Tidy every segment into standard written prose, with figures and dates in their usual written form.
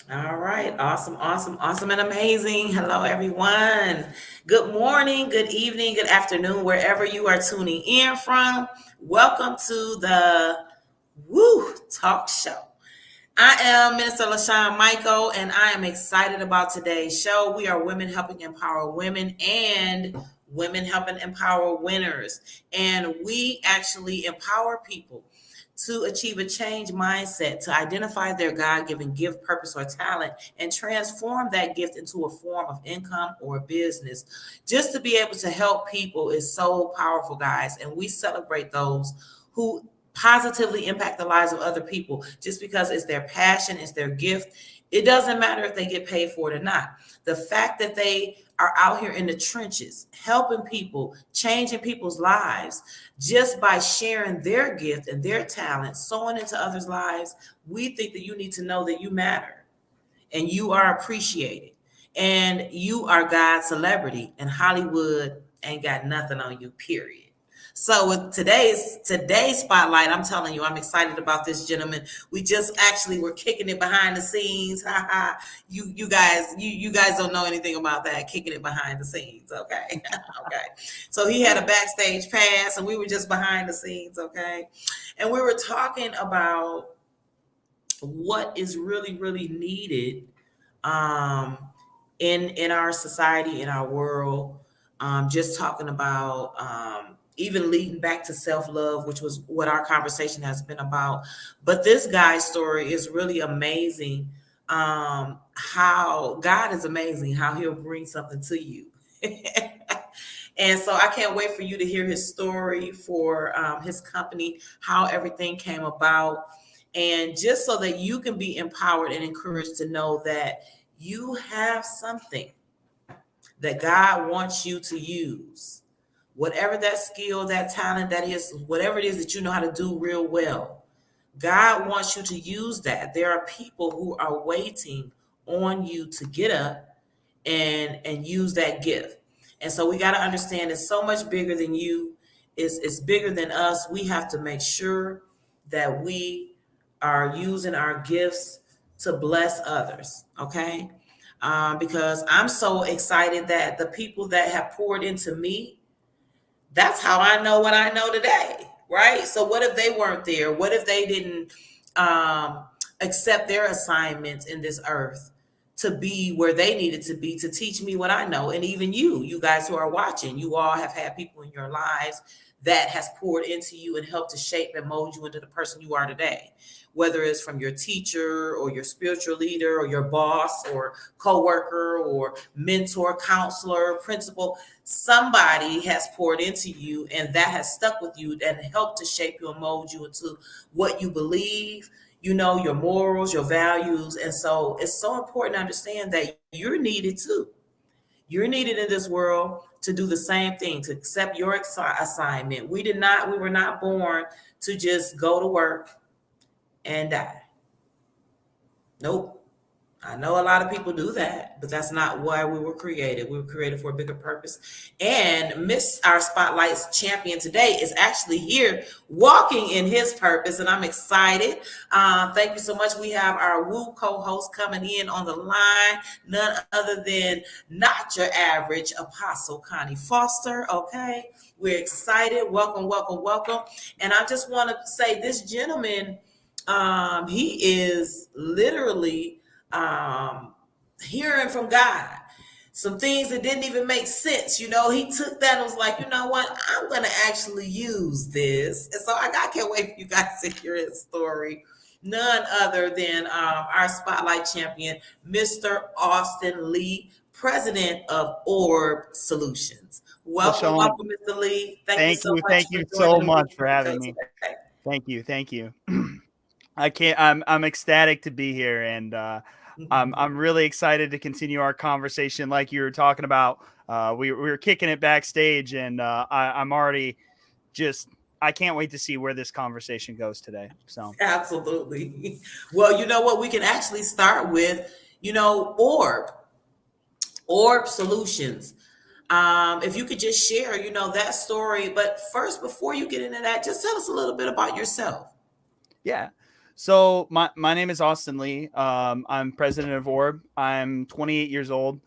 All right. Awesome, awesome, awesome, and amazing. Hello, everyone. Good morning, good evening, good afternoon, wherever you are tuning in from. Welcome to the Woo Talk Show. I am Minister LaShawn Michael, and I am excited about today's show. We are women helping empower women and women helping empower winners. And we actually empower people to achieve a change mindset, to identify their God given gift, purpose, or talent, and transform that gift into a form of income or business. Just to be able to help people is so powerful, guys. And we celebrate those who positively impact the lives of other people just because it's their passion, it's their gift. It doesn't matter if they get paid for it or not. The fact that they are out here in the trenches, helping people, changing people's lives just by sharing their gift and their talent, sowing into others' lives, we think that you need to know that you matter and you are appreciated and you are God's celebrity, and Hollywood ain't got nothing on you, period. So with today's spotlight, I'm telling you, I'm excited about this gentleman. We just actually were kicking it behind the scenes. You guys don't know anything about that, kicking it behind the scenes, okay? Okay. So he had a backstage pass and we were just behind the scenes, okay? And we were talking about what is really, really needed um, in our society, in our world. Just talking about even leading back to self love, which was what our conversation has been about. But this guy's story is really amazing. How God is amazing, how He'll bring something to you. And so I can't wait for you to hear his story, for his company, how everything came about, and just so that you can be empowered and encouraged to know that you have something that God wants you to use. Whatever that skill, that talent, that is, whatever it is that you know how to do real well, God wants you to use that. There are people who are waiting on you to get up and use that gift. And so we got to understand it's so much bigger than you. It's bigger than us. We have to make sure that we are using our gifts to bless others. Okay. Because I'm so excited that the people that have poured into me, that's how I know what I know today. Right. So what if they weren't there? What if they didn't accept their assignments in this earth to be where they needed to be to teach me what I know? And even you guys who are watching, you all have had people in your lives that has poured into you and helped to shape and mold you into the person you are today, whether it's from your teacher or your spiritual leader or your boss or coworker or mentor, counselor, principal. Somebody has poured into you and that has stuck with you and helped to shape you and mold you into what you believe, your morals, your values. And so it's so important to understand that you're needed too. You're needed in this world to do the same thing, to accept your assignment. We were not born to just go to work and die. Nope. I know a lot of people do that, but that's not why we were created. We were created for a bigger purpose. And Miss Our Spotlight's champion today is actually here walking in his purpose, and I'm excited. Thank you so much. We have our Woo co-host coming in on the line, none other than not your average Apostle Connie Foster. Okay, we're excited. Welcome, welcome, welcome. And I just want to say this gentleman, he is literally hearing from God. Some things that didn't even make sense. He took that and was like, you know what? I'm going to actually use this. And so I can't wait for you guys to hear his story. None other than our spotlight champion, Mr. Austin Lee, President of ORB Solutions. Welcome, LaShawn, welcome, Mr. Lee. Thank you thank so you. much Thank for you joining so the much for Movement Show having me. today. Thank you. Thank you. I can't I'm ecstatic to be here, and I'm really excited to continue our conversation like you were talking about. We were kicking it backstage, and I'm already just I can't wait to see where this conversation goes today. So Absolutely. Well, you know what? We can actually start with, ORB Solutions. If you could just share, that story. But first, before you get into that, just tell us a little bit about yourself. yeah. So my name is Austin Lee. I'm president of ORB. I'm 28 years old.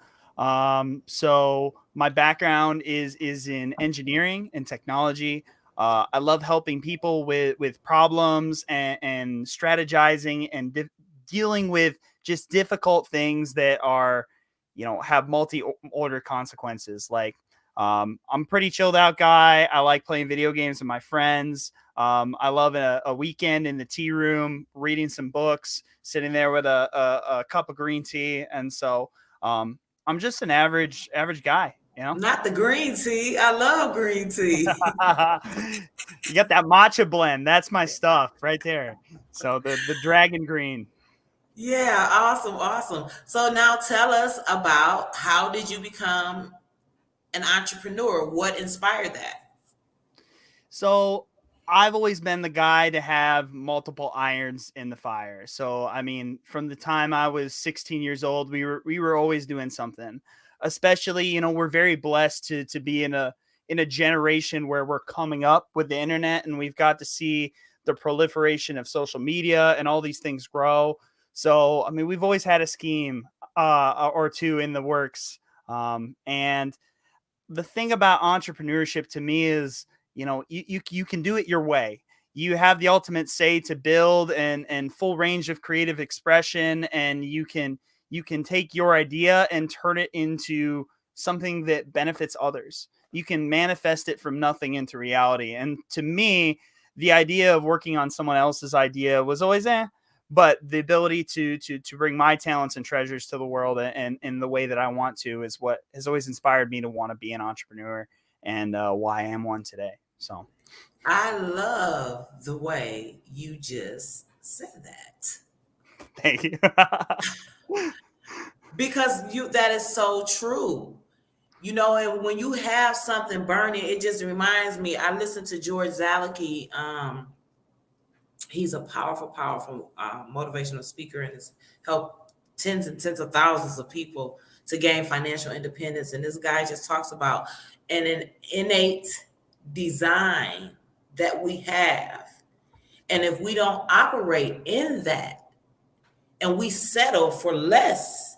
So my background is in engineering and technology. I love helping people with problems and strategizing and dealing with just difficult things that are, have multi order consequences. Like, I'm a pretty chilled out guy. I like playing video games with my friends. I love a weekend in the tea room, reading some books, sitting there with a cup of green tea, and so I'm just an average guy, you know. Not the green tea. I love green tea. You got that matcha blend. That's my stuff right there. So the dragon green. Yeah, awesome, awesome. So now tell us about how did you become an entrepreneur? What inspired that? So I've always been the guy to have multiple irons in the fire. So I mean, from the time I was 16 years old, we were always doing something. Especially, we're very blessed to be in a generation where we're coming up with the internet and we've got to see the proliferation of social media and all these things grow. So I mean, we've always had a scheme or two in the works. And the thing about entrepreneurship to me is, you can do it your way. You have the ultimate say to build and full range of creative expression, and you can take your idea and turn it into something that benefits others. You can manifest it from nothing into reality. And to me, the idea of working on someone else's idea was always but the ability to bring my talents and treasures to the world and in the way that I want to is what has always inspired me to want to be an entrepreneur, and why I am one today. So I love the way you just said that. thank you. Because that is so true. And when you have something burning, it just reminds me. I listened to George Zaleki. He's a powerful, powerful motivational speaker and has helped tens and tens of thousands of people to gain financial independence. And this guy just talks about an innate design that we have. And if we don't operate in that and we settle for less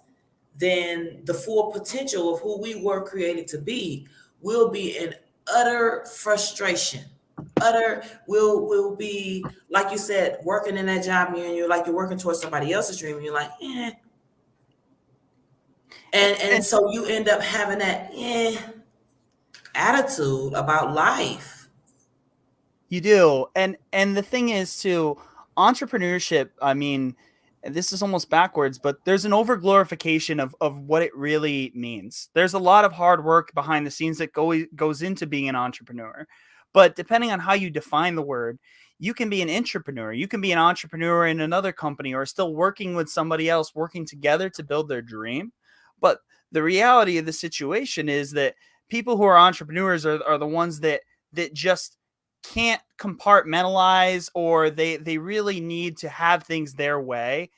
than the full potential of who we were created to be, we'll be in utter frustration. Will be, like you said, working in that job, and you're like you're working towards somebody else's dream, and you're like, and And so you end up having that attitude about life. you do. And the thing is too, entrepreneurship, I mean, this is almost backwards, but there's an overglorification of what it really means. There's a lot of hard work behind the scenes that goes into being an entrepreneur. But depending on how you define the word, you can be an entrepreneur. You can be an entrepreneur in another company or still working with somebody else, working together to build their dream. But the reality of the situation is that people who are entrepreneurs are the ones that just can't compartmentalize, or they really need to have things their way,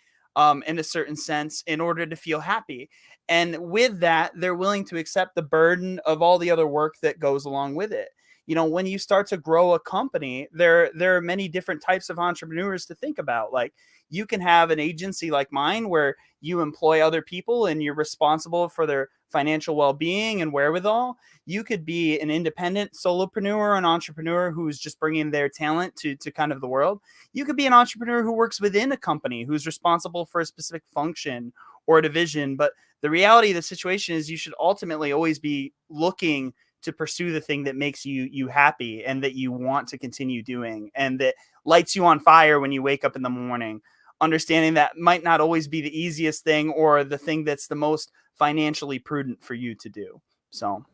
in a certain sense, in order to feel happy. And with that, they're willing to accept the burden of all the other work that goes along with it. When you start to grow a company, there are many different types of entrepreneurs to think about. Like, you can have an agency like mine where you employ other people and you're responsible for their financial well-being and wherewithal. You could be an independent solopreneur, an entrepreneur who's just bringing their talent to kind of the world. You could be an entrepreneur who works within a company, who's responsible for a specific function or a division. But the reality of the situation is you should ultimately always be looking to pursue the thing that makes you happy and that you want to continue doing and that lights you on fire when you wake up in the morning. Understanding that might not always be the easiest thing or the thing that's the most financially prudent for you to do. So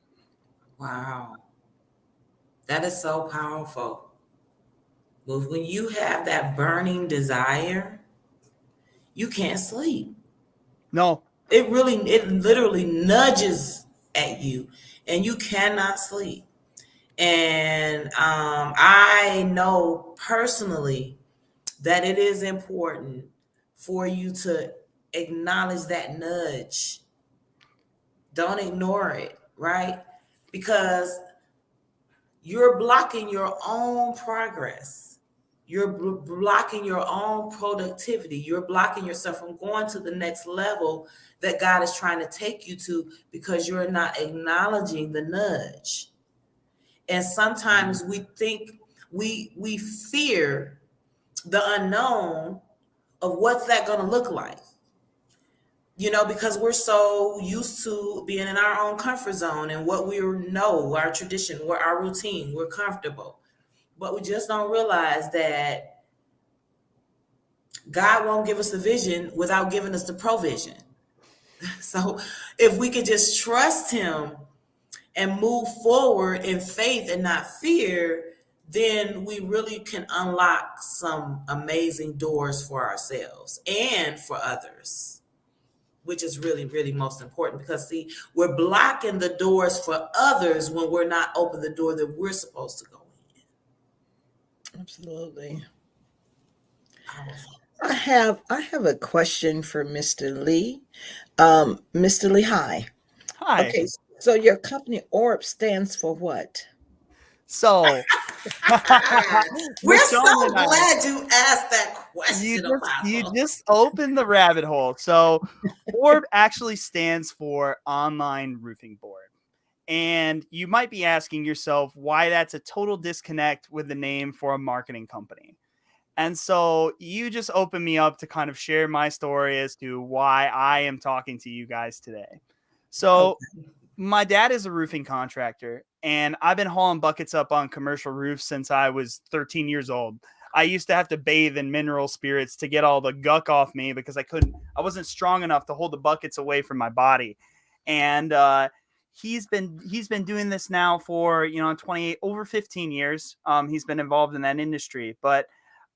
Wow, that is so powerful. But when you have that burning desire, you can't sleep. no. It literally nudges at you, and you cannot sleep. And I know personally that it is important for you to acknowledge that nudge. Don't ignore it, right? Because you're blocking your own progress. you're blocking your own productivity. You're blocking yourself from going to the next level that God is trying to take you to because you're not acknowledging the nudge. And sometimes we think we fear the unknown of what's that going to look like. Because we're so used to being in our own comfort zone and what we know, our tradition, what our routine, we're comfortable. But we just don't realize that God won't give us the vision without giving us the provision. So if we could just trust Him and move forward in faith and not fear, then we really can unlock some amazing doors for ourselves and for others, which is really, really most important because, see, we're blocking the doors for others when we're not open the door that we're supposed to go in. Absolutely. Powerful. I have a question for Mr. Lee. Mr. Lee, hi. Hi. Okay, so your company ORB stands for what? So, We're Michonne so and I, glad you asked that you question, you Apostle. just opened the rabbit hole. So, ORB actually stands for Online Roofing Board. And you might be asking yourself why that's a total disconnect with the name for a marketing company. And so you just opened me up to kind of share my story as to why I am talking to you guys today. So Okay. my dad is a roofing contractor, and I've been hauling buckets up on commercial roofs since I was 13 years old. I used to have to bathe in mineral spirits to get all the guck off me because I wasn't strong enough to hold the buckets away from my body. And he's been doing this now for 28 over 15 years. He's been involved in that industry, but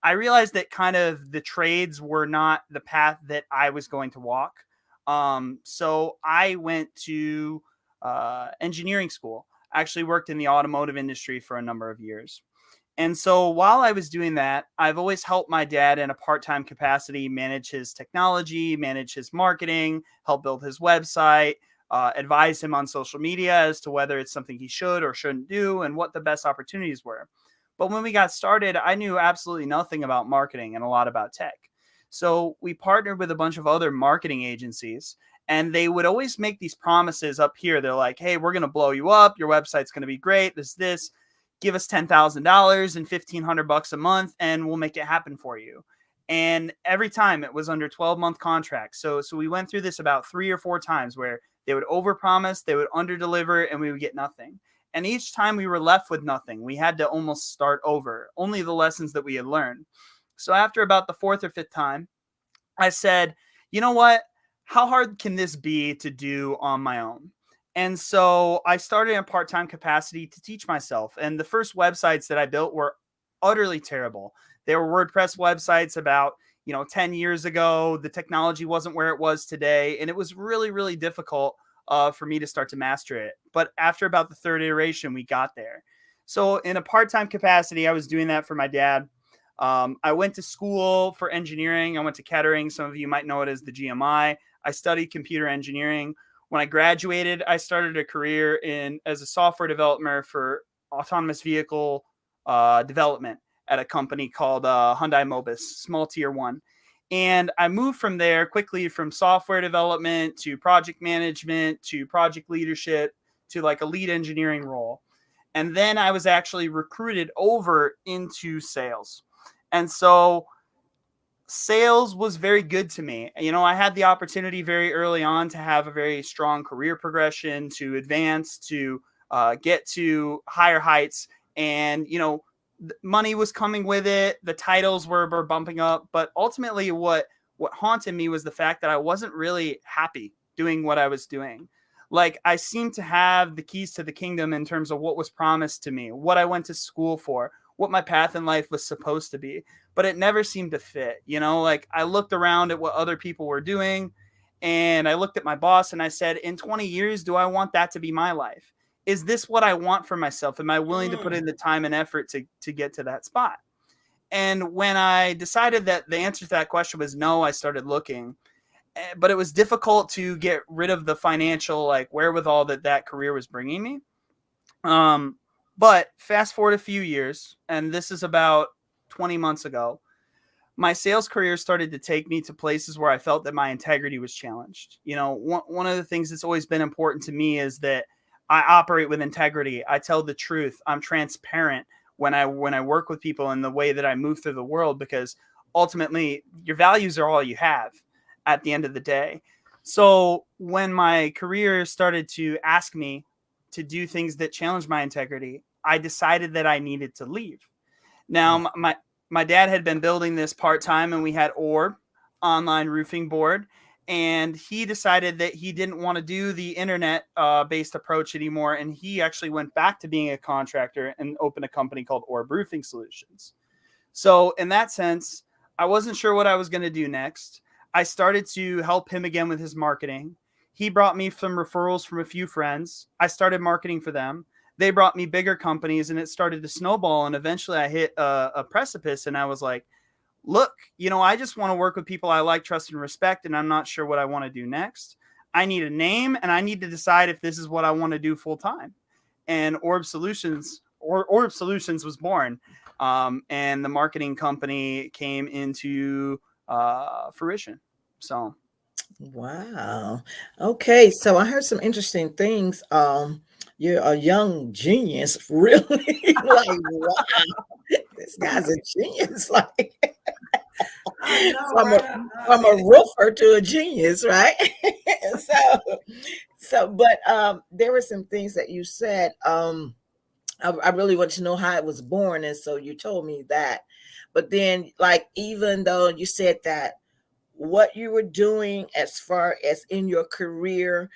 I realized that kind of the trades were not the path that I was going to walk. So I went to engineering school. I actually worked in the automotive industry for a number of years. And so while I was doing that, I've always helped my dad in a part-time capacity manage his technology, manage his marketing, help build his website, advise him on social media as to whether it's something he should or shouldn't do and what the best opportunities were. But when we got started, I knew absolutely nothing about marketing and a lot about tech. So we partnered with a bunch of other marketing agencies, and they would always make these promises up here. They're like, hey, we're going to blow you up. Your website's going to be great. This. Give us $10,000 and $1,500 a month, and we'll make it happen for you. And every time it was under 12-month contracts. So we went through this about 3 or 4 times where they would overpromise, they would underdeliver, and we would get nothing. And each time we were left with nothing. We had to almost start over, only the lessons that we had learned. So after about the 4th or 5th time, I said, you know what? How hard can this be to do on my own? And so I started in a part-time capacity to teach myself. And the first websites that I built were utterly terrible. They were WordPress websites about 10 years ago. The technology wasn't where it was today. And it was really, really difficult for me to start to master it. But after about the 3rd iteration, we got there. So in a part-time capacity, I was doing that for my dad. I went to school for engineering. I went to Kettering. Some of you might know it as the GMI. I studied computer engineering. When I graduated, I started a career as a software developer for autonomous vehicle development at a company called Hyundai Mobis, small tier 1. And I moved from there quickly from software development to project management to project leadership to like a lead engineering role. And then I was actually recruited over into sales. And so sales was very good to me. I had the opportunity very early on to have a very strong career progression, to advance, to get to higher heights. And, money was coming with it. The titles were bumping up. But ultimately, what haunted me was the fact that I wasn't really happy doing what I was doing. Like, I seemed to have the keys to the kingdom in terms of what was promised to me, what I went to school for, what my path in life was supposed to be, but it never seemed to fit. Like, I looked around at what other people were doing, and I looked at my boss and I said, in 20 years, do I want that to be my life? Is this what I want for myself? Am I willing to put in the time and effort to get to that spot? And when I decided that the answer to that question was no, I started looking. But it was difficult to get rid of the financial wherewithal that career was bringing me. But fast forward a few years, and this is about 20 months ago, my sales career started to take me to places where I felt that my integrity was challenged. You know, one of the things that's always been important to me is that I operate with integrity. I tell the truth. I'm transparent when I work with people in the way that I move through the world, because ultimately your values are all you have at the end of the day. So when my career started to ask me to do things that challenged my integrity, I decided that I needed to leave. Now, my dad had been building this part-time, and we had ORB, online roofing board, and he decided that he didn't want to do the internet based approach anymore, and he actually went back to being a contractor and opened a company called ORB Roofing Solutions. So in that sense, I wasn't sure what I was going to do next. I started to help him again with his marketing. He brought me some referrals from a few friends. I started marketing for them. They brought me bigger companies, and it started to snowball. And eventually I hit a precipice, and I was like, look, you know, I just want to work with people I like, trust, and respect, and I'm not sure what I want to do next. I need a name, and I need to decide if this is what I want to do full time. And ORB Solutions was born, and the marketing company came into fruition. So, Wow. Okay, so I heard some interesting things. You're a young genius, really. Like, wow, this guy's a genius. Like, I know, from a right? from a roofer to a genius, right? But there were some things that you said. I really want to know how it was born, and so you told me that. But then, like, even though you said that what you were doing as far as in your career,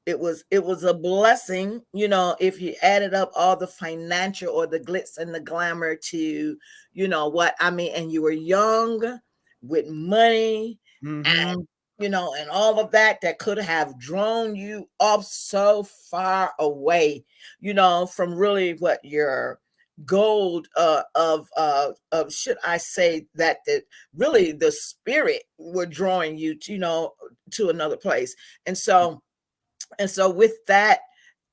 it was a blessing, if you added up all the financial or the glitz and the glamour to, what I mean, and you were young with money, and and all of that could have drawn you off so far away, from really what your gold of should I say that really the spirit were drawing you to, to another place. And so with that,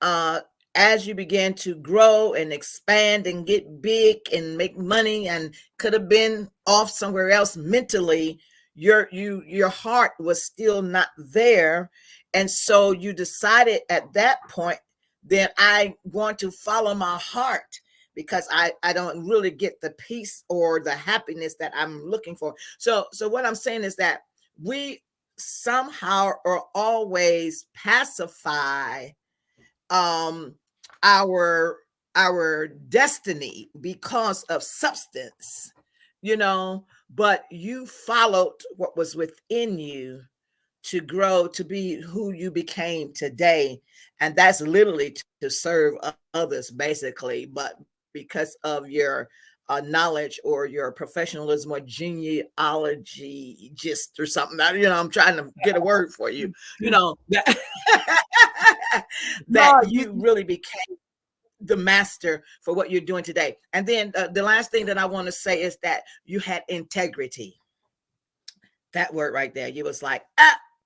uh, as you began to grow and expand and get big and make money, and could have been off somewhere else mentally, your heart was still not there. And so you decided at that point, then I want to follow my heart, because I don't really get the peace or the happiness that I'm looking for. So what I'm saying is that we somehow or always pacify um our our destiny because of substance, but you followed what was within you to grow to be who you became today, and that's literally to serve others, basically. But because of your knowledge or your professionalism or genealogy just or something, I'm trying to get a word for you, that, that no, you really became the master for what you're doing today. And then the last thing that I want to say is that you had integrity. That word right there, you was like,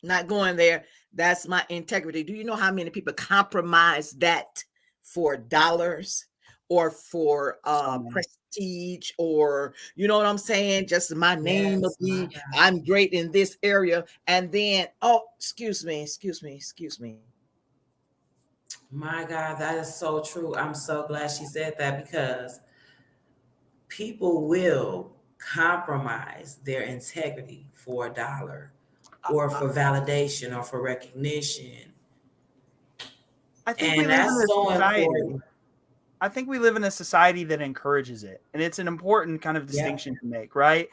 not going there. That's my integrity. Do you know how many people compromise that for dollars or for so many. prestige, or you know what I'm saying? Just my name will Yes, my be, God. I'm great in this area. And then, oh, excuse me. My God, that is so true. I'm so glad she said that, because people will compromise their integrity for a dollar or for validation or for recognition. I think we And live in that's a so society. important. I think we live in a society that encourages it, and it's an important kind of Yeah. distinction to make, right?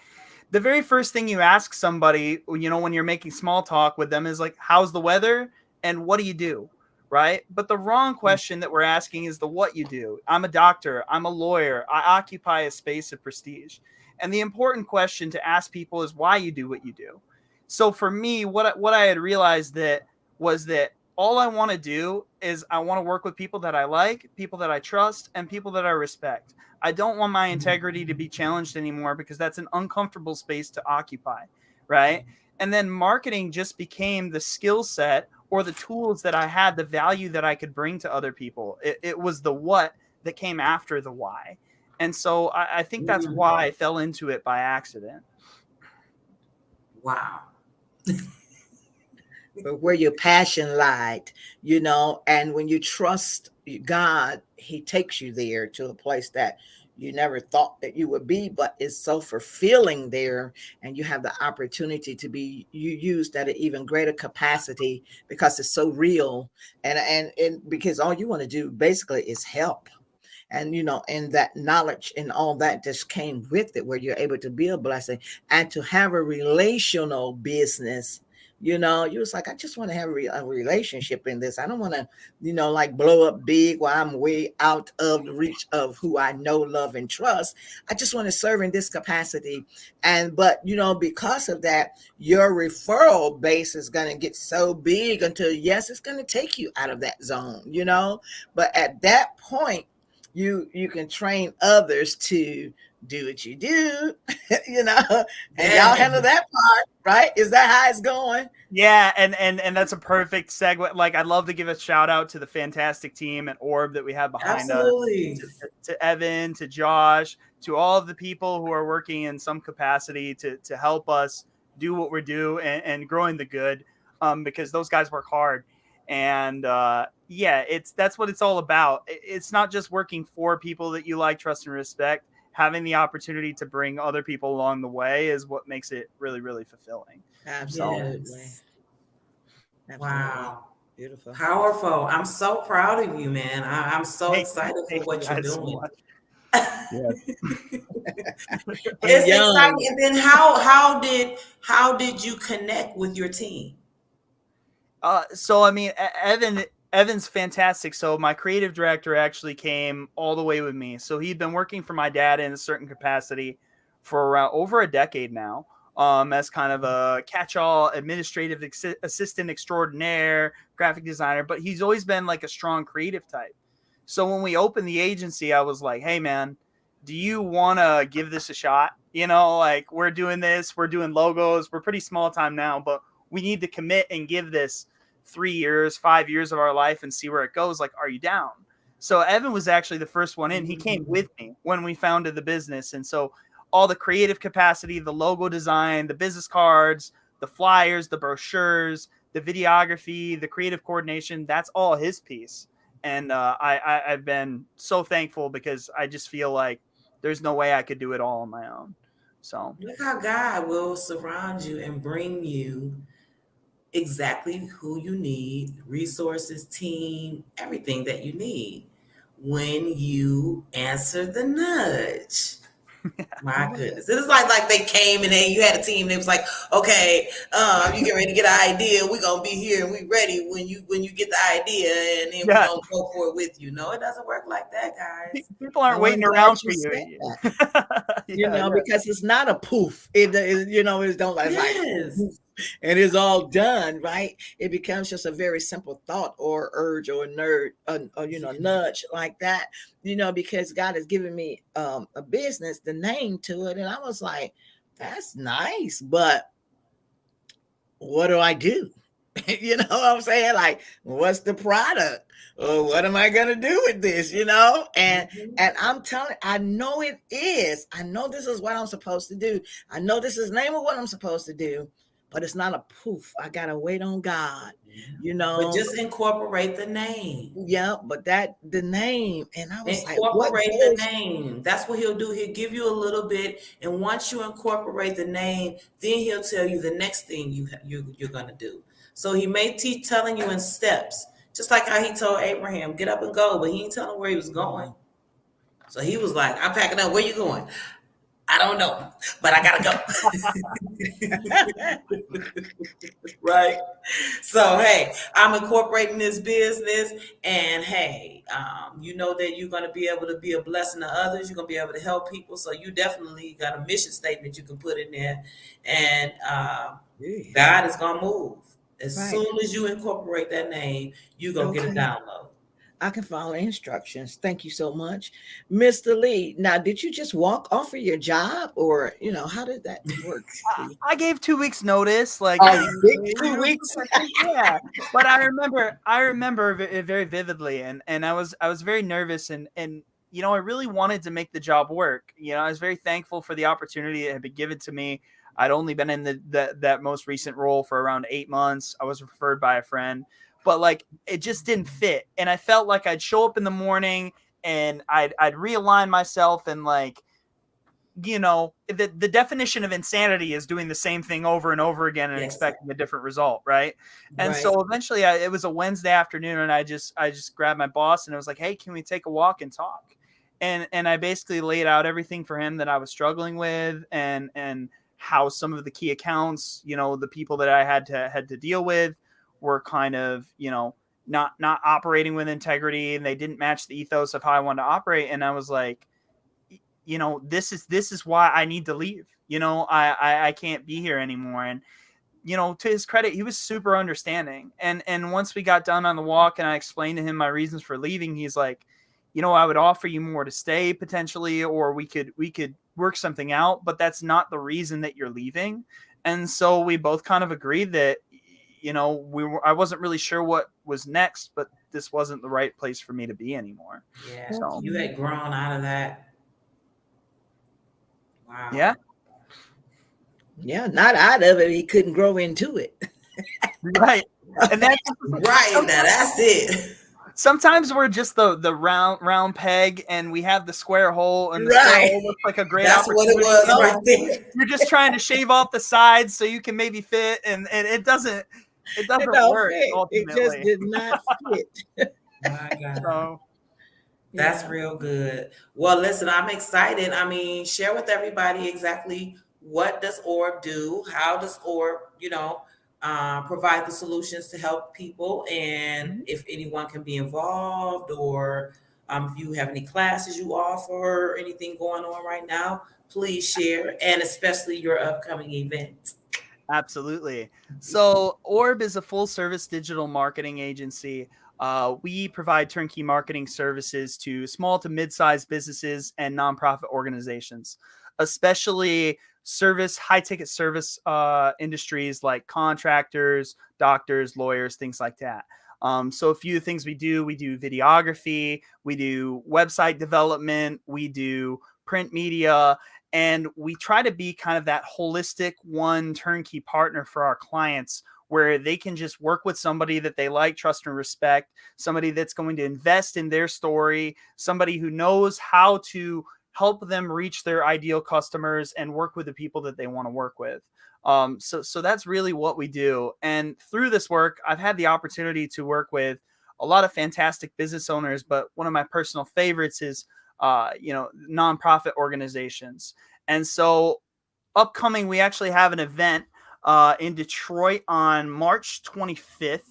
The very first thing you ask somebody, when you're making small talk with them, is like, "How's the weather?" and "What do you do?" Right? But the wrong question that we're asking is the what you do. I'm a doctor. I'm a lawyer. I occupy a space of prestige. And the important question to ask people is why you do what you do. So for me, what I had realized was that all I want to do is I want to work with people that I like, people that I trust, and people that I respect. I don't want my integrity to be challenged anymore, because that's an uncomfortable space to occupy, right? And then marketing just became the skill set or the tools that I had, the value that I could bring to other people. It was the what that came after the why. And so I think that's why I fell into it by accident. Wow. But where your passion lied, you know, and when you trust God, he takes you there to a place that you never thought that you would be, but it's so fulfilling there, and you have the opportunity to be you used at an even greater capacity because it's so real, and because all you want to do basically is help. And you know, and that knowledge and all that just came with it, where you're able to be a blessing and to have a relational business. You know, you was like, I just want to have a relationship in this. I don't want to, you know, like blow up big while I'm way out of the reach of who I know, love, and trust. I just want to serve in this capacity. And but you know, because of that, your referral base is going to get so big until yes, it's going to take you out of that zone, you know. But at that point, you can train others to do what you do, you know, and y'all handle that part, right? Is that how it's going? Yeah, and that's a perfect segue. Like, I'd love to give a shout out to the fantastic team at ORB that we have behind Absolutely. us, to Evan, to Josh, to all of the people who are working in some capacity to help us do what we do and growing the good, because those guys work hard. And yeah, that's what it's all about. It's not just working for people that you like, trust, and respect. Having the opportunity to bring other people along the way is what makes it really, really fulfilling. Absolutely. Yes. Absolutely. Wow. Beautiful. Powerful. I'm so proud of you, man. I'm so excited for Thank what you you're guys so doing. much. It's Young. exciting. And then how did you connect with your team? So I mean, Evan's fantastic. So my creative director actually came all the way with me. So he'd been working for my dad in a certain capacity for around over a decade now, as kind of a catch-all administrative assistant extraordinaire, graphic designer. But he's always been like a strong creative type. So when we opened the agency, I was like, "Hey, man, do you want to give this a shot? You know, like, we're doing this, we're doing logos, we're pretty small time now, but we need to commit and give this 3 years, 5 years of our life and see where it goes. Like, are you down?" So Evan was actually the first one in. He came with me when we founded the business. And so all the creative capacity, the logo design, the business cards, the flyers, the brochures, the videography, the creative coordination, that's all his piece. And I've been so thankful because I just feel like there's no way I could do it all on my own. So Look how God will surround you and bring you exactly who you need, resources, team, everything that you need when you answer the nudge. My goodness. It was like they came and then you had a team and it was like, okay, you get ready to get an idea. We're gonna be here and we ready when you get the idea, and then we're gonna go for it with you. No, it doesn't work like that, guys. People aren't waiting around for you. You know, because it's not a poof. It you know, it's don't like poof, and it's all done, right? It becomes just a very simple thought or urge or you know, nudge like that, you know, because God has given me a business, the name to it, and I was like, that's nice, but what do I do? You know what I'm saying? Like, what's the product? Or what am I gonna do with this? You know, and I'm telling, I know it is. I know this is what I'm supposed to do. I know this is the name of what I'm supposed to do, but it's not a poof. I gotta wait on God. You know, but just incorporate the name. Yeah, but the name, and I was incorporate the name. That's what he'll do. He'll give you a little bit, and once you incorporate the name, then he'll tell you the next thing you're gonna do. So he may teach telling you in steps, just like how he told Abraham, get up and go, but he ain't telling where he was going. So he was like, I'm packing up. Where you going? I don't know, but I gotta go. Right. So hey, I'm incorporating this business, and hey, you know that you're gonna be able to be a blessing to others. You're gonna be able to help people. So you definitely got a mission statement you can put in there, and God is gonna move. As soon as you incorporate that name, you're gonna get a download. I can follow instructions. Thank you so much, Mr. Lee. Now, did you just walk off of your job, or you know, how did that work? I gave 2 weeks notice, like 2 weeks. Yeah, but I remember it very vividly, and I was very nervous, and I really wanted to make the job work. I was very thankful for the opportunity that had been given to me. I'd only been in that most recent role for around 8 months. I was referred by a friend, but like it just didn't fit. And I felt like I'd show up in the morning and I'd realign myself, and like, the definition of insanity is doing the same thing over and over again and Yes. expecting a different result, right? And Right. so eventually it was a Wednesday afternoon, and I just grabbed my boss and I was like, hey, can we take a walk and talk? And I basically laid out everything for him that I was struggling with, and how some of the key accounts, the people that I had to deal with were kind of, not operating with integrity, and they didn't match the ethos of how I wanted to operate. And I was like, this is why I need to leave. I can't be here anymore. And, to his credit, he was super understanding. And once we got done on the walk and I explained to him my reasons for leaving, he's like, I would offer you more to stay potentially, or we could work something out, but that's not the reason that you're leaving. And so we both kind of agreed that, I wasn't really sure what was next, but this wasn't the right place for me to be anymore. Yeah. So, You had grown out of that. Wow. yeah. Yeah, not out of it. He couldn't grow into it. Right. And that's Right. Now that's it. sometimes we're just the round peg, and we have the square hole, and the Right. square hole looks like a great That's what opportunity. it was right there. You're just trying to shave off the sides so you can maybe fit, and it doesn't don't work fit. ultimately. It just did not fit. My God. So, That's real good. Well, listen, I'm excited. I mean, share with everybody exactly what does ORB do? How does ORB, provide the solutions to help people? And if anyone can be involved, or if you have any classes you offer or anything going on right now, please share, and especially your upcoming event. absolutely. So ORB is a full service digital marketing agency. We provide turnkey marketing services to small to mid-sized businesses and nonprofit organizations, especially high ticket service industries like contractors, doctors, lawyers, things like that. So a few things we do videography, we do website development, we do print media, and we try to be kind of that holistic one turnkey partner for our clients, where they can just work with somebody that they like, trust, and respect, somebody that's going to invest in their story, somebody who knows how to help them reach their ideal customers and work with the people that they want to work with. So that's really what we do. And through this work, I've had the opportunity to work with a lot of fantastic business owners, but one of my personal favorites is, nonprofit organizations. And so upcoming, we actually have an event in Detroit on March 25th.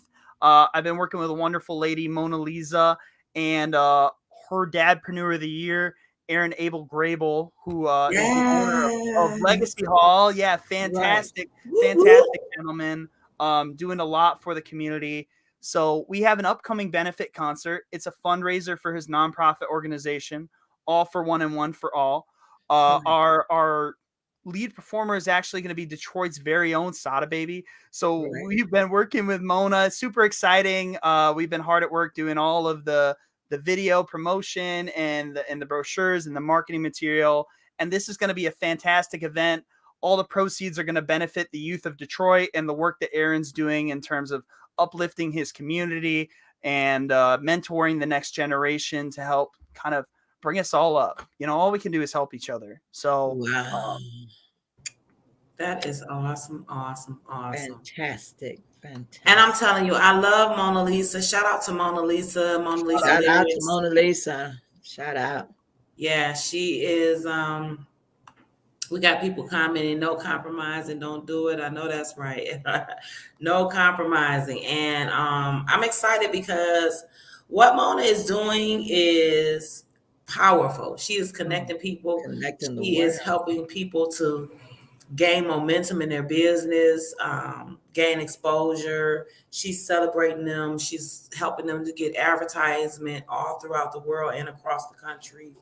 I've been working with a wonderful lady, Mona Lisa, and her Dadpreneur of the Year, Aaron Abel Grable, who is the owner of Legacy Hall. Yeah, fantastic gentleman, doing a lot for the community. So we have an upcoming benefit concert. It's a fundraiser for his nonprofit organization, All for One and One for All. Our lead performer is actually going to be Detroit's very own Sada Baby. So we've been working with Mona. Super exciting. We've been hard at work doing all of the video promotion and the brochures and the marketing material. And this is going to be a fantastic event. All the proceeds are going to benefit the youth of Detroit and the work that Aaron's doing in terms of uplifting his community and mentoring the next generation to help kind of bring us all up. All we can do is help each other. So Wow. That is awesome. Fantastic. And I'm telling you, I love Mona Lisa. Shout out to Mona Lisa. Shout out to Mona Lisa. Shout out. Yeah, she is. We got people commenting, no compromising, don't do it. I know that's right. No compromising. And I'm excited because what Mona is doing is powerful. She is connecting people. She is helping people to gain momentum in their business, gain exposure. She's celebrating them. She's helping them to get advertisement all throughout the world and across the country.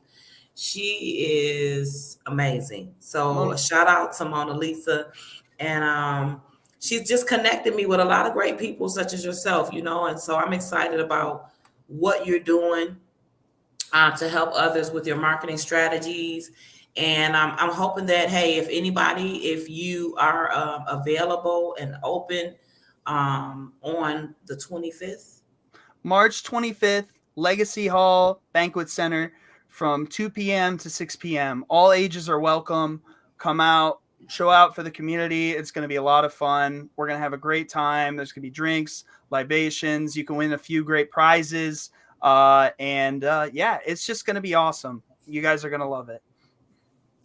She is amazing. So a shout out to Mona Lisa. And she's just connected me with a lot of great people such as yourself, and so I'm excited about what you're doing. to help others with your marketing strategies. And I'm hoping that, hey, if you are available and open on the 25th. March 25th, Legacy Hall Banquet Center from 2 p.m. to 6 p.m. All ages are welcome. Come out, show out for the community. It's going to be a lot of fun. We're going to have a great time. There's going to be drinks, libations. You can win a few great prizes. Yeah, it's just going to be awesome. You guys are going to love it.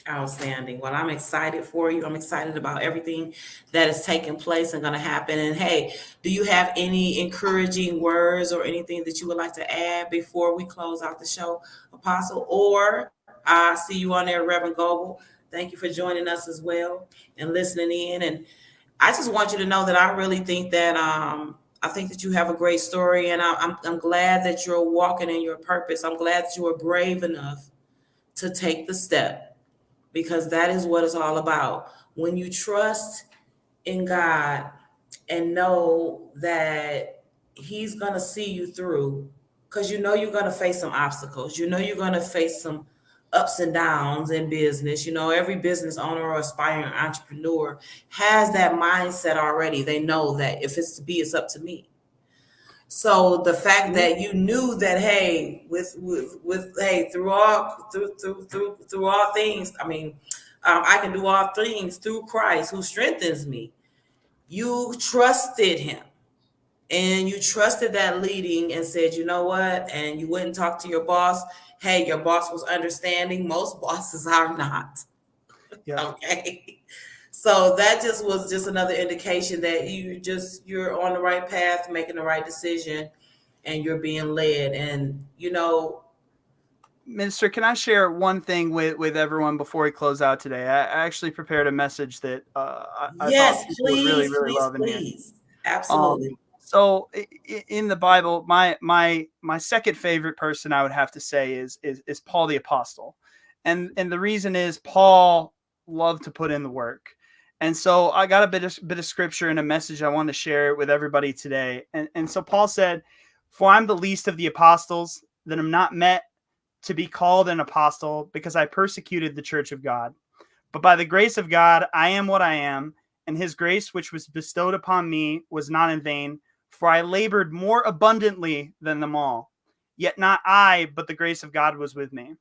Outstanding. Well, I'm excited for you. I'm excited about everything that is taking place and going to happen. And hey, do you have any encouraging words or anything that you would like to add before we close out the show, Apostle? Or I see you on there, Reverend Goble. Thank you for joining us as well and listening in. And I just want you to know that I really think that I think that you have a great story, and I'm glad that you're walking in your purpose. I'm glad that you were brave enough to take the step, because that is what it's all about. When you trust in God and know that He's going to see you through, because you know you're going to face some obstacles. You know you're going to face some ups and downs in business. You know, every business owner or aspiring entrepreneur has that mindset already. They know that if it's to be, it's up to me. So the fact that you knew that, hey, through all things, I can do all things through Christ who strengthens me. You trusted Him, and you trusted that leading, and said, you know what? And you wouldn't talk to your boss. Hey, your boss was understanding. Most bosses are not. Yeah. Okay. So that was just another indication that you're on the right path, making the right decision, and you're being led. And Minister, can I share one thing with everyone before we close out today? I actually prepared a message that I yes, thought people would really, really love in here. Absolutely. So in the Bible, my second favorite person I would have to say is Paul the Apostle, and the reason is Paul loved to put in the work. And so I got a bit of scripture and a message I want to share with everybody today. And so Paul said, "For I'm the least of the apostles, that am not meant to be called an apostle, because I persecuted the church of God. But by the grace of God, I am what I am, and His grace which was bestowed upon me was not in vain, for I labored more abundantly than them all. Yet not I, but the grace of God was with me."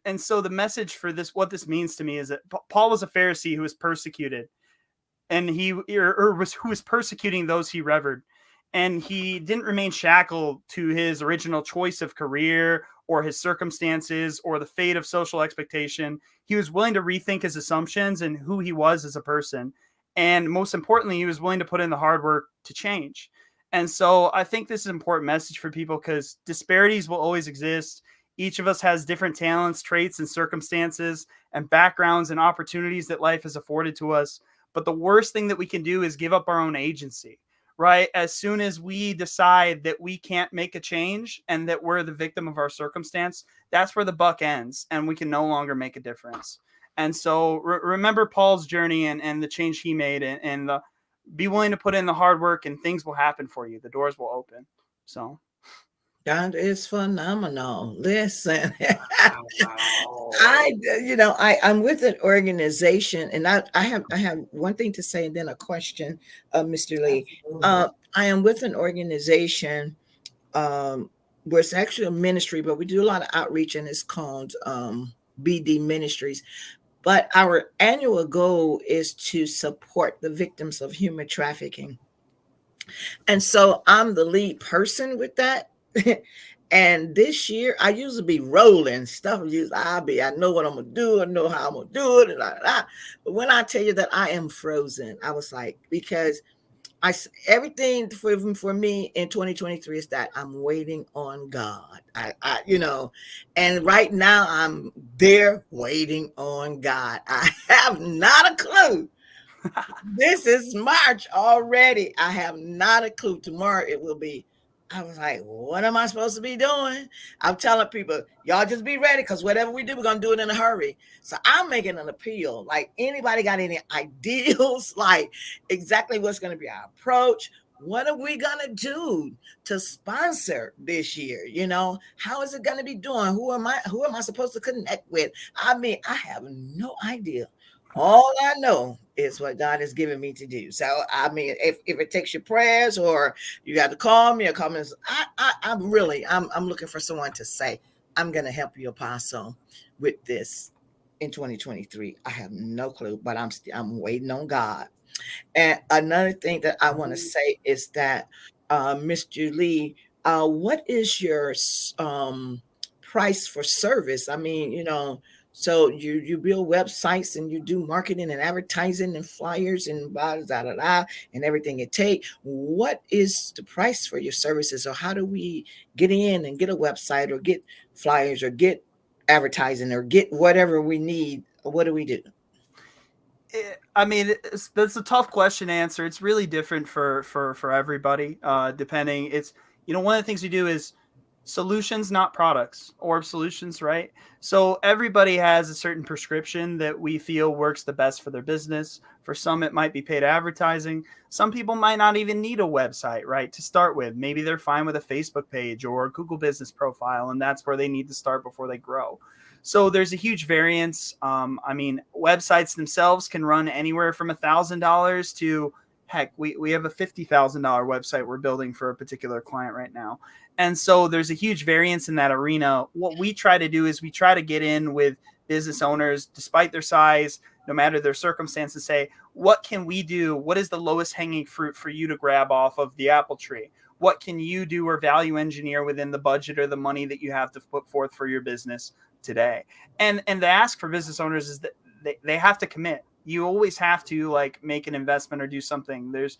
And so the message for this, what this means to me, is that Paul was a Pharisee who was persecuted, and who was persecuting those he revered. And he didn't remain shackled to his original choice of career or his circumstances or the fate of social expectation. He was willing to rethink his assumptions and who he was as a person. And most importantly, he was willing to put in the hard work to change. And so I think this is an important message for people, because disparities will always exist. Each of us has different talents, traits, and circumstances and backgrounds and opportunities that life has afforded to us. But the worst thing that we can do is give up our own agency, right? As soon as we decide that we can't make a change and that we're the victim of our circumstance, that's where the buck ends, and we can no longer make a difference. And so remember Paul's journey and the change he made, and be willing to put in the hard work, and things will happen for you. The doors will open. So God is phenomenal. Listen, Wow. I'm with an organization, and I have one thing to say and then a question, Mr. Lee. I am with an organization where it's actually a ministry, but we do a lot of outreach, and it's called BD Ministries. But our annual goal is to support the victims of human trafficking. And so I'm the lead person with that. And this year, I usually be rolling stuff. I know what I'm gonna do. I know how I'm gonna do it. But when I tell you that I am frozen, I was like, because everything for me in 2023 is that I'm waiting on God. And right now I'm there waiting on God. I have not a clue. This is March already. I have not a clue. Tomorrow it will be. I was like, what am I supposed to be doing? I'm telling people, y'all just be ready, because whatever we do, we're going to do it in a hurry. So I'm making an appeal. Like, anybody got any ideas, like exactly what's going to be our approach, what are we going to do to sponsor this year? How is it going to be doing? Who am I supposed to connect with? I mean, I have no idea. All I know is what God has given me to do. So, I mean, if it takes your prayers, or you got to call me or call me, I'm looking for someone to say, I'm going to help you, Apostle, with this in 2023. I have no clue, but I'm waiting on God. And another thing that I want to say is that, Mr. Lee, what is your price for service? I mean, so you build websites and you do marketing and advertising and flyers and blah, blah, blah, blah, and everything it takes. What is the price for your services, or how do we get in and get a website, or get flyers, or get advertising, or get whatever we need? What do we do? I mean, that's a tough question to answer. It's really different for everybody. Depending, it's one of the things we do is solutions, not products. ORB Solutions, right? So everybody has a certain prescription that we feel works the best for their business. For some, it might be paid advertising. Some people might not even need a website, right, to start with. Maybe they're fine with a Facebook page or a Google business profile, and that's where they need to start before they grow. So there's a huge variance. I mean, websites themselves can run anywhere from $1,000 to, heck, we have a $50,000 website we're building for a particular client right now. And so there's a huge variance in that arena. What we try to do is we try to get in with business owners, despite their size, no matter their circumstances, say, what can we do? What is the lowest hanging fruit for you to grab off of the apple tree? What can you do or value engineer within the budget or the money that you have to put forth for your business today? And the ask for business owners is that they have to commit. You always have to make an investment or do something. There's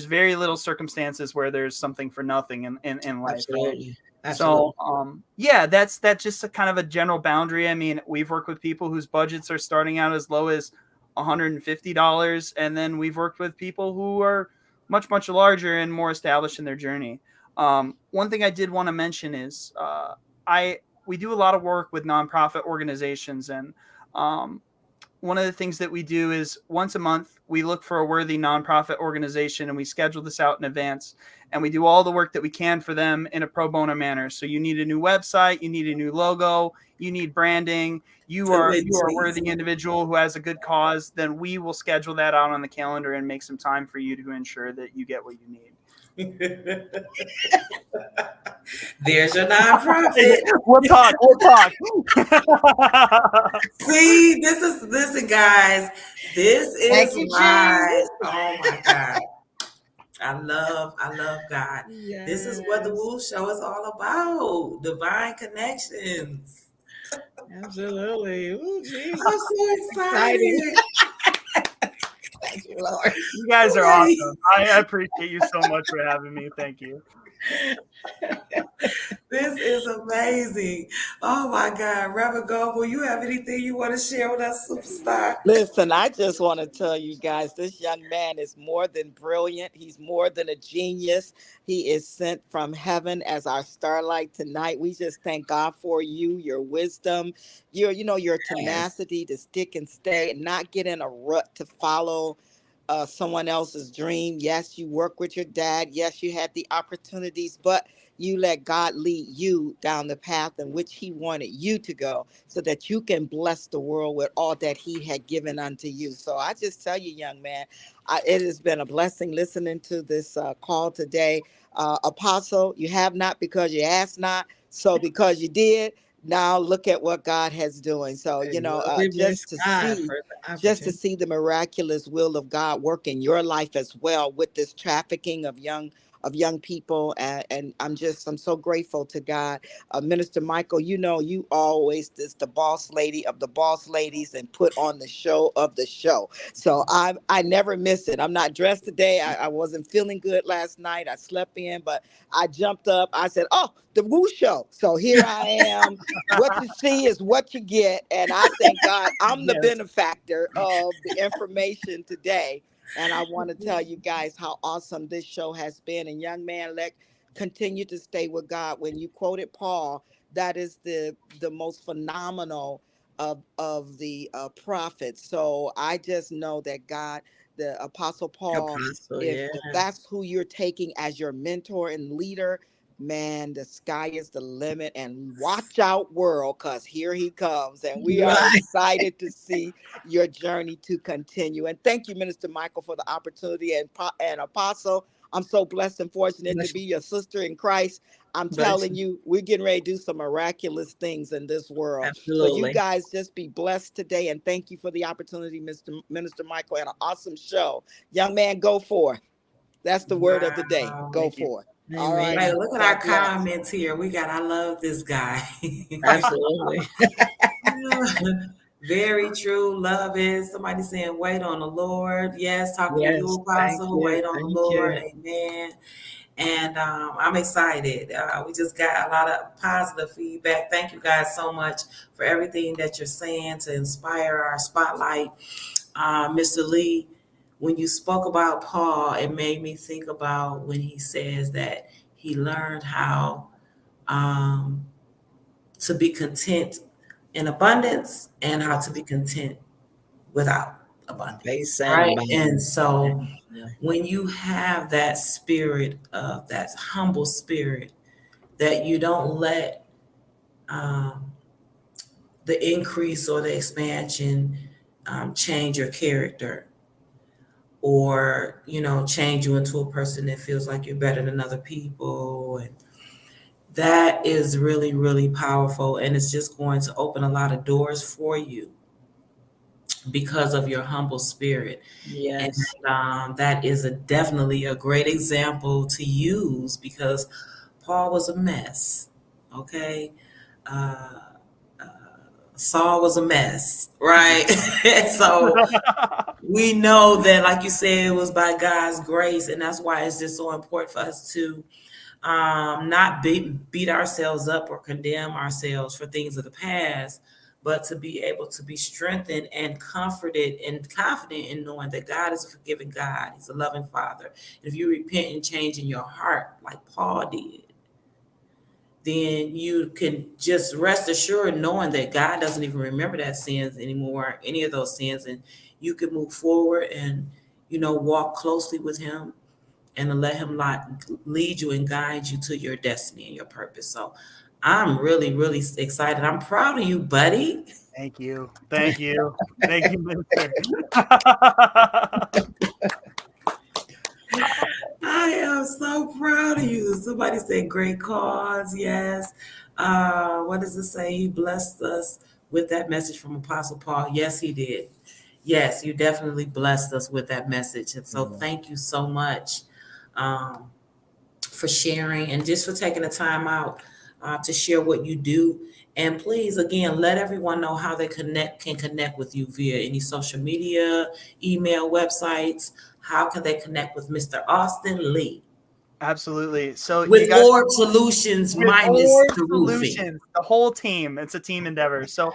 very little circumstances where there's something for nothing in life. Absolutely. Right? So yeah, that's just a kind of a general boundary. I mean, we've worked with people whose budgets are starting out as low as $150, and then we've worked with people who are much larger and more established in their journey. One thing I did want to mention is we do a lot of work with nonprofit organizations, and one of the things that we do is once a month, we look for a worthy nonprofit organization, and we schedule this out in advance, and we do all the work that we can for them in a pro bono manner. So you need a new website, you need a new logo, you need branding, you are a worthy individual who has a good cause, then we will schedule that out on the calendar and make some time for you to ensure that you get what you need. There's your nonprofit. We'll talk. See, listen, guys. This is why. Oh my God. I love God. Yes. This is what the Woo Show is all about. Divine connections. Absolutely. Ooh, geez. I'm so excited. Thank you, Lord. You guys are awesome. I appreciate you so much for having me. Thank you. This is amazing. Oh my God. Reverend Goble, you have anything you want to share with us, superstar? Listen, I just want to tell you guys, this young man is more than brilliant. He's more than a genius. He is sent from heaven as our starlight tonight. We just thank God for you, your wisdom, your tenacity to stick and stay and not get in a rut to follow someone else's dream. Yes, you work with your dad. Yes, you had the opportunities, but you let God lead you down the path in which he wanted you to go so that you can bless the world with all that he had given unto you. So I just tell you, young man, it has been a blessing listening to this call today. Apostle, you have not because you asked not. So because you did, now look at what God has doing. So, just to see the miraculous will of God work in your life as well with this trafficking of young people. And I'm so grateful to God. Minister Michael, you always is the boss lady of the boss ladies and put on the show of the show. So I never miss it. I'm not dressed today. I wasn't feeling good last night. I slept in, but I jumped up. I said, oh, the Woo Show. So here I am. What you see is what you get. And I thank God I'm the benefactor of the information today. And I want to tell you guys how awesome this show has been. And young man, continue to stay with God. When you quoted Paul, that is the most phenomenal of the prophets. So I just know that God the Apostle Paul, Apostle, if that's who you're taking as your mentor and leader, man, the sky is the limit. And watch out, world, because here he comes. And we are right. excited to see your journey to continue. And thank you, Minister Michael, for the opportunity. And Apostle, I'm so blessed and fortunate to be your sister in Christ. I'm telling you, we're getting ready to do some miraculous things in this world. So you Absolutely. guys just be blessed today. And thank you for the opportunity, Minister Michael, and an awesome show. Young man, go forth. That's the word of the day. Wow. Go forth. All Amen. right. Hey, look at our God bless. comments here. We got, I love this guy. Absolutely. Very true. Love it. Somebody saying, wait on the Lord. Yes, talking to you, Yes. Thank Apostle. you. Wait on the Thank Lord. you. Amen. And I'm excited. We just got a lot of positive feedback. Thank you guys so much for everything that you're saying to inspire our spotlight. Mr. Lee, when you spoke about Paul, it made me think about when he says that he learned how to be content in abundance and how to be content without abundance, Base and right? abundance. And so Yeah. when you have that spirit of that humble spirit, that you don't let the increase or the expansion change your character, or change you into a person that feels like you're better than other people. And that is really, really powerful, and it's just going to open a lot of doors for you because of your humble spirit. And Yes. that is definitely a great example to use, because Paul was a mess. Okay. uh, Saul was a mess, right? So we know that, like you said, it was by God's grace, and that's why it's just so important for us to not beat ourselves up or condemn ourselves for things of the past, but to be able to be strengthened and comforted and confident in knowing that God is a forgiving God. He's a loving Father. If you repent and change in your heart, like Paul did, then you can just rest assured knowing that God doesn't even remember that sins anymore, any of those sins, and you can move forward and walk closely with Him and to let Him lead you and guide you to your destiny and your purpose. So I'm really, really excited. I'm proud of you, buddy. Thank you. Thank you. Thank you, Minister. I am so proud of you. Somebody said great cause. Yes. What does it say? He blessed us with that message from Apostle Paul. Yes, he did. Yes, you definitely blessed us with that message. And so thank you so much for sharing and just for taking the time out to share what you do. And please, again, let everyone know how they can connect with you via any social media, email, websites. How can they connect with Mr. Austin Lee? Absolutely. So you With guys, ORB Solutions with minus ORB the roofing. Solutions, the whole team. It's a team endeavor. So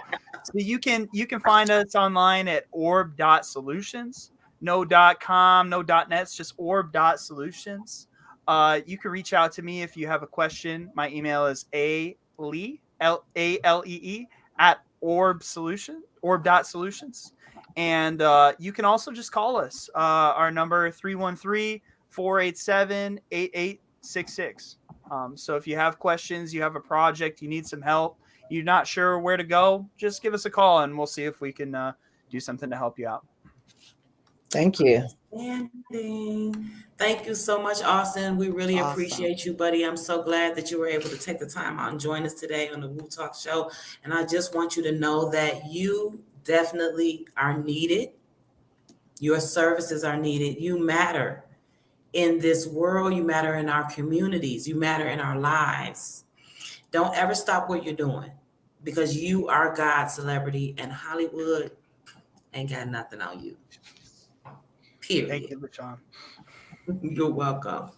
you can find us online at orb.solutions. No .com, no .net. It's just orb.solutions. You can reach out to me if you have a question. My email is alee, L-A-L-E-E, at orb.solutions. And you can also just call us. Our number 313-487-8866. So if you have questions, you have a project, you need some help, you're not sure where to go, just give us a call and we'll see if we can do something to help you out. Thank you. Thank you so much, Austin. We really Awesome. appreciate you, buddy. I'm so glad that you were able to take the time out and join us today on the Woo Talk Show. And I just want you to know that you definitely are needed. Your services are needed. You matter in this world. You matter in our communities. You matter in our lives. Don't ever stop what you're doing, because you are God's celebrity, and Hollywood ain't got nothing on you. Period. Thank you, LaShawn. You're welcome.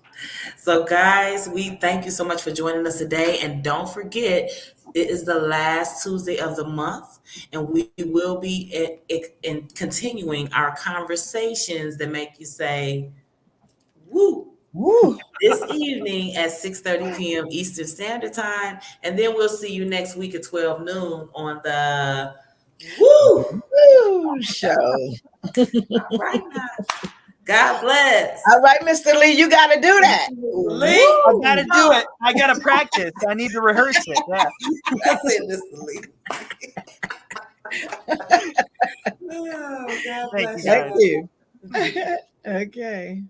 So, guys, we thank you so much for joining us today. And don't forget, it is the last Tuesday of the month, and we will be in continuing our conversations that make you say, woo, Woo. this evening at 6:30 p.m. Eastern Standard Time. And then we'll see you next week at 12 noon on the Woo Woo show. All right now. God bless. All right, Mr. Lee, you got to do that. Lee. I gotta do it. I gotta practice. I need to rehearse it. Yeah. That's it, Mr. Lee. Oh, God Thank bless you, guys. Thank you. Okay.